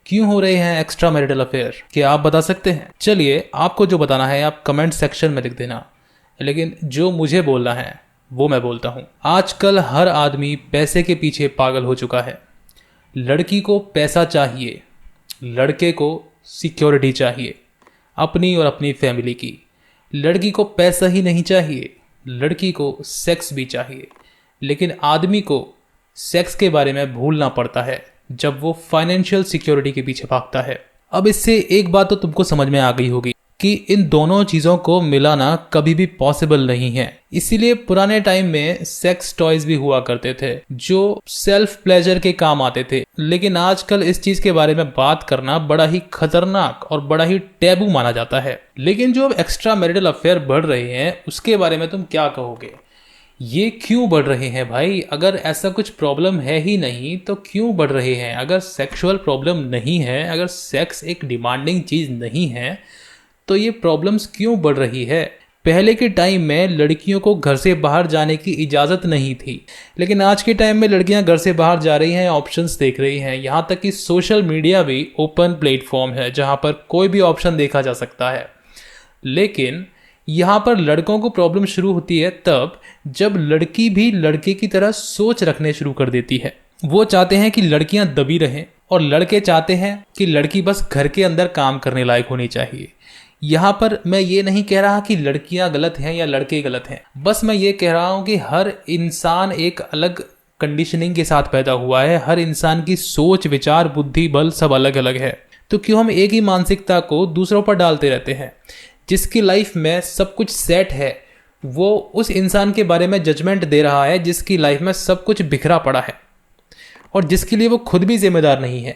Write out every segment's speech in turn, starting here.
क्यों हो रहे हैं एक्स्ट्रा मैरिटल अफेयर? क्या आप बता सकते हैं? चलिए, आपको जो बताना है आप कमेंट सेक्शन में लिख देना, लेकिन जो मुझे बोलना है वो मैं बोलता हूँ। आजकल हर आदमी पैसे के पीछे पागल हो चुका है। लड़की को पैसा चाहिए, लड़के को सिक्योरिटी चाहिए अपनी और अपनी फैमिली की। लड़की को पैसा ही नहीं चाहिए, लड़की को सेक्स भी चाहिए। लेकिन आदमी को सेक्स के बारे में भूलना पड़ता है जब वो फाइनेंशियल सिक्योरिटी के पीछे भागता है। अब इससे एक बात तो तुमको समझ में आ गई होगी कि इन दोनों चीज़ों को मिलाना कभी भी पॉसिबल नहीं है। इसीलिए पुराने टाइम में सेक्स टॉयज भी हुआ करते थे जो सेल्फ प्लेजर के काम आते थे। लेकिन आजकल इस चीज़ के बारे में बात करना बड़ा ही खतरनाक और बड़ा ही टैबू माना जाता है। लेकिन जो अब एक्स्ट्रा मैरिटल अफेयर बढ़ रहे हैं उसके बारे में तुम क्या कहोगे? ये क्यों बढ़ रहे हैं भाई? अगर ऐसा कुछ प्रॉब्लम है ही नहीं तो क्यों बढ़ रहे हैं? अगर सेक्सुअल प्रॉब्लम नहीं है, अगर सेक्स एक डिमांडिंग चीज़ नहीं है, तो ये प्रॉब्लम्स क्यों बढ़ रही है? पहले के टाइम में लड़कियों को घर से बाहर जाने की इजाज़त नहीं थी, लेकिन आज के टाइम में लड़कियां घर से बाहर जा रही हैं, ऑप्शंस देख रही हैं। यहाँ तक कि सोशल मीडिया भी ओपन प्लेटफॉर्म है जहाँ पर कोई भी ऑप्शन देखा जा सकता है। लेकिन यहाँ पर लड़कों को प्रॉब्लम शुरू होती है तब जब लड़की भी लड़के की तरह सोच रखने शुरू कर देती है। वो चाहते हैं कि लड़कियां दबी रहें और लड़के चाहते हैं कि लड़की बस घर के अंदर काम करने लायक होनी चाहिए। यहाँ पर मैं ये नहीं कह रहा कि लड़कियां गलत हैं या लड़के गलत हैं, बस मैं ये कह रहा हूँ कि हर इंसान एक अलग कंडीशनिंग के साथ पैदा हुआ है। हर इंसान की सोच, विचार, बुद्धि, बल सब अलग अलग है। तो क्यों हम एक ही मानसिकता को दूसरों पर डालते रहते हैं? जिसकी लाइफ में सब कुछ सेट है वो उस इंसान के बारे में जजमेंट दे रहा है जिसकी लाइफ में सब कुछ बिखरा पड़ा है और जिसके लिए वो खुद भी जिम्मेदार नहीं है।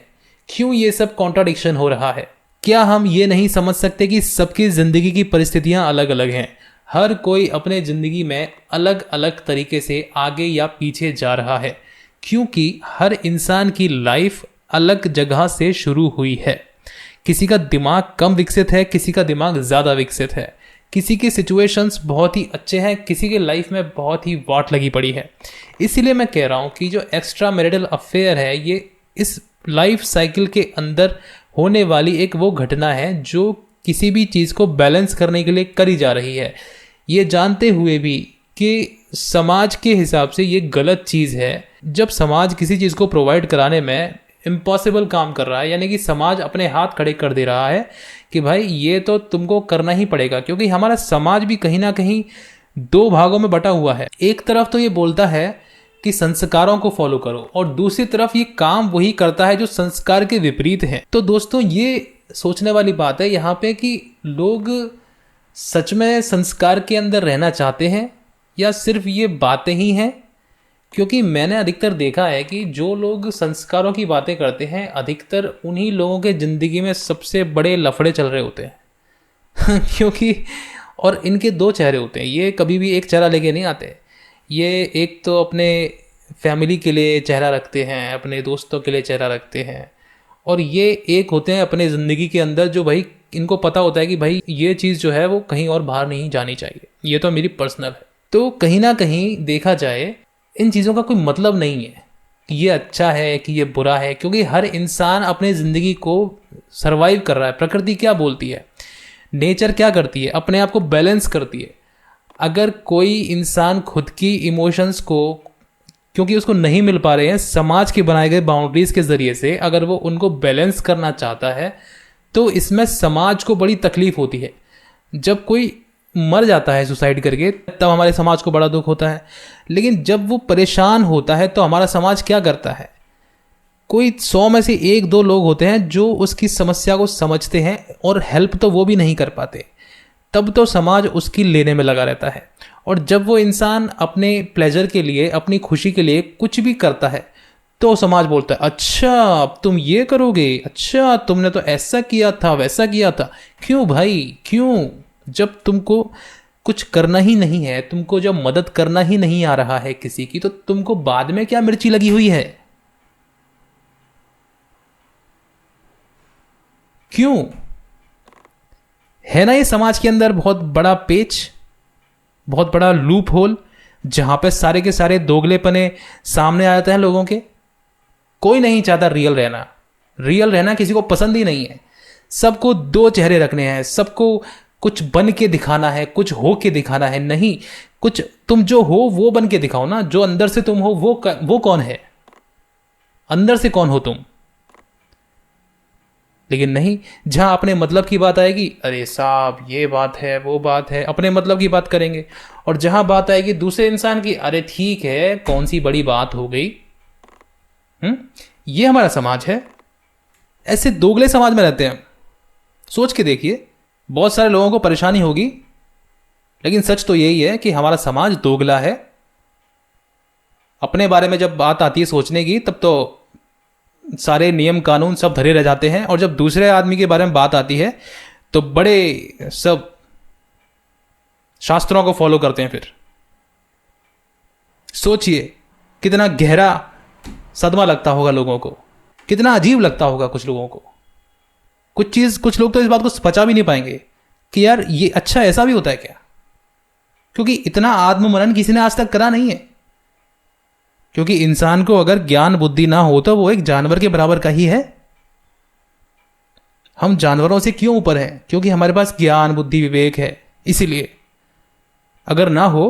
क्यों ये सब कॉन्ट्राडिक्शन हो रहा है? क्या हम ये नहीं समझ सकते कि सबकी ज़िंदगी की परिस्थितियां अलग अलग हैं? हर कोई अपने ज़िंदगी में अलग अलग तरीके से आगे या पीछे जा रहा है क्योंकि हर इंसान की लाइफ अलग जगह से शुरू हुई है। किसी का दिमाग कम विकसित है, किसी का दिमाग ज़्यादा विकसित है, किसी के सिचुएशंस बहुत ही अच्छे हैं, किसी के लाइफ में बहुत ही वाट लगी पड़ी है। इसीलिए मैं कह रहा हूँ कि जो एक्स्ट्रा मैरिटल अफेयर है ये इस लाइफ साइकिल के अंदर होने वाली एक वो घटना है जो किसी भी चीज़ को बैलेंस करने के लिए करी जा रही है, ये जानते हुए भी कि समाज के हिसाब से ये गलत चीज़ है। जब समाज किसी चीज़ को प्रोवाइड कराने में इम्पॉसिबल काम कर रहा है, यानी कि समाज अपने हाथ खड़े कर दे रहा है कि भाई ये तो तुमको करना ही पड़ेगा, क्योंकि हमारा समाज भी कहीं ना कहीं दो भागों में बटा हुआ है। एक तरफ तो ये बोलता है कि संस्कारों को फॉलो करो और दूसरी तरफ ये काम वही करता है जो संस्कार के विपरीत है। तो दोस्तों ये सोचने वाली बात है यहाँ पे कि लोग सच में संस्कार के अंदर रहना चाहते हैं या सिर्फ ये बातें ही हैं। क्योंकि मैंने अधिकतर देखा है कि जो लोग संस्कारों की बातें करते हैं अधिकतर उन्हीं लोगों के ज़िंदगी में सबसे बड़े लफड़े चल रहे होते हैं क्योंकि और इनके दो चेहरे होते हैं, ये कभी भी एक चेहरा लेके नहीं आते। ये एक तो अपने फैमिली के लिए चेहरा रखते हैं, अपने दोस्तों के लिए चेहरा रखते हैं, और ये एक होते हैं अपने ज़िंदगी के अंदर जो भाई इनको पता होता है कि भाई ये चीज़ जो है वो कहीं और बाहर नहीं जानी चाहिए। ये तो मेरी पर्सनल है। तो कहीं ना कहीं देखा जाए इन चीज़ों का कोई मतलब नहीं है कि ये अच्छा है कि ये बुरा है, क्योंकि हर इंसान अपने ज़िंदगी को सरवाइव कर रहा है। प्रकृति क्या बोलती है, नेचर क्या करती है, अपने आप को बैलेंस करती है। अगर कोई इंसान खुद की इमोशंस को, क्योंकि उसको नहीं मिल पा रहे हैं समाज के बनाए गए बाउंड्रीज़ के ज़रिए से, अगर वो उनको बैलेंस करना चाहता है तो इसमें समाज को बड़ी तकलीफ़ होती है। जब कोई मर जाता है सुसाइड करके तब हमारे समाज को बड़ा दुख होता है, लेकिन जब वो परेशान होता है तो हमारा समाज क्या करता है? कोई 100 में से 1-2 लोग होते हैं जो उसकी समस्या को समझते हैं और हेल्प तो वो भी नहीं कर पाते। तब तो समाज उसकी लेने में लगा रहता है। और जब वो इंसान अपने प्लेजर के लिए, अपनी खुशी के लिए कुछ भी करता है तो समाज बोलता है अच्छा अब तुम ये करोगे, अच्छा तुमने तो ऐसा किया था, वैसा किया था। क्यों भाई, क्यों? जब तुमको कुछ करना ही नहीं है, तुमको जब मदद करना ही नहीं आ रहा है किसी की, तो तुमको बाद में क्या मिर्ची लगी हुई है? क्यों? है ना ये समाज के अंदर बहुत बड़ा पेच, बहुत बड़ा लूप होल जहां पे सारे के सारे दोगलेपने सामने आ जाते हैं लोगों के। कोई नहीं चाहता रियल रहना, रियल रहना किसी को पसंद ही नहीं है। सबको दो चेहरे रखने हैं, सबको कुछ बन के दिखाना है, कुछ हो के दिखाना है। नहीं, कुछ तुम जो हो वो बन के दिखाओ ना। जो अंदर से तुम हो वो कौन है, अंदर से कौन हो तुम। लेकिन नहीं, जहां अपने मतलब की बात आएगी, अरे साहब ये बात है वो बात है, अपने मतलब की बात करेंगे। और जहां बात आएगी दूसरे इंसान की, अरे ठीक है कौन सी बड़ी बात हो गई। ये हमारा समाज है। ऐसे दोगले समाज में रहते हैं हम। सोच के देखिए, बहुत सारे लोगों को परेशानी होगी, लेकिन सच तो यही है कि हमारा समाज दोगला है। अपने बारे में जब बात आती है सोचने की, तब तो सारे नियम कानून सब धरे रह जाते हैं, और जब दूसरे आदमी के बारे में बात आती है तो बड़े सब शास्त्रों को फॉलो करते हैं। फिर सोचिए कितना गहरा सदमा लगता होगा लोगों को, कितना अजीब लगता होगा कुछ लोगों को। कुछ लोग तो इस बात को पचा भी नहीं पाएंगे कि यार ये अच्छा ऐसा भी होता है क्या, क्योंकि इतना आत्ममनन किसी ने आज तक करा नहीं है। क्योंकि इंसान को अगर ज्ञान बुद्धि ना हो तो वो एक जानवर के बराबर का ही है। हम जानवरों से क्यों ऊपर हैं? क्योंकि हमारे पास ज्ञान बुद्धि विवेक है। इसीलिए अगर ना हो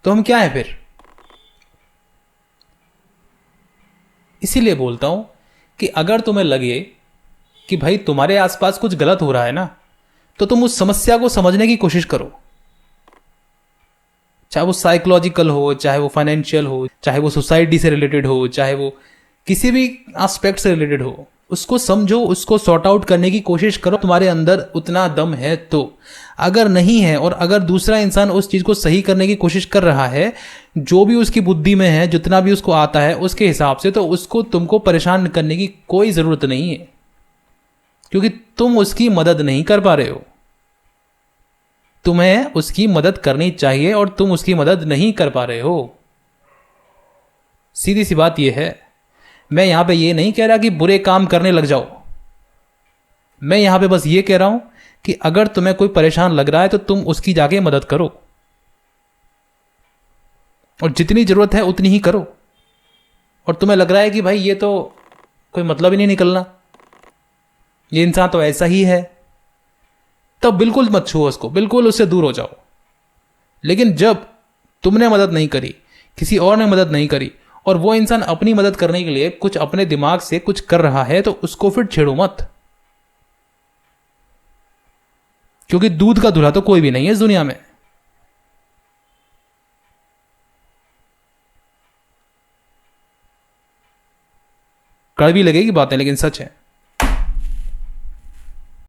तो हम क्या है फिर? इसीलिए बोलता हूं कि अगर तुम्हें लगे कि भाई तुम्हारे आसपास कुछ गलत हो रहा है ना, तो तुम उस समस्या को समझने की कोशिश करो। चाहे वो साइकोलॉजिकल हो, चाहे वो फाइनेंशियल हो, चाहे वो सोसाइटी से रिलेटेड हो, चाहे वो किसी भी एस्पेक्ट से रिलेटेड हो, उसको समझो, उसको सॉर्ट आउट करने की कोशिश करो। तुम्हारे अंदर उतना दम है तो। अगर नहीं है, और अगर दूसरा इंसान उस चीज को सही करने की कोशिश कर रहा है, जो भी उसकी बुद्धि में है, जितना भी उसको आता है उसके हिसाब से, तो उसको तुमको परेशान करने की कोई जरूरत नहीं है, क्योंकि तुम उसकी मदद नहीं कर पा रहे हो। तुम्हें उसकी मदद करनी चाहिए और तुम उसकी मदद नहीं कर पा रहे हो। सीधी सी बात यह है। मैं यहां पे ये नहीं कह रहा कि बुरे काम करने लग जाओ। मैं यहां पे बस ये कह रहा हूं कि अगर तुम्हें कोई परेशान लग रहा है तो तुम उसकी जाके मदद करो, और जितनी जरूरत है उतनी ही करो। और तुम्हें लग रहा है कि भाई ये तो कोई मतलब ही नहीं निकलना, ये इंसान तो ऐसा ही है, तब बिल्कुल मत छुओ उसको, बिल्कुल उससे दूर हो जाओ। लेकिन जब तुमने मदद नहीं करी, किसी और ने मदद नहीं करी, और वो इंसान अपनी मदद करने के लिए कुछ अपने दिमाग से कुछ कर रहा है, तो उसको फिर छेड़ो मत। क्योंकि दूध का दूल्हा तो कोई भी नहीं है इस दुनिया में। कड़वी लगेगी बातें, लेकिन सच है।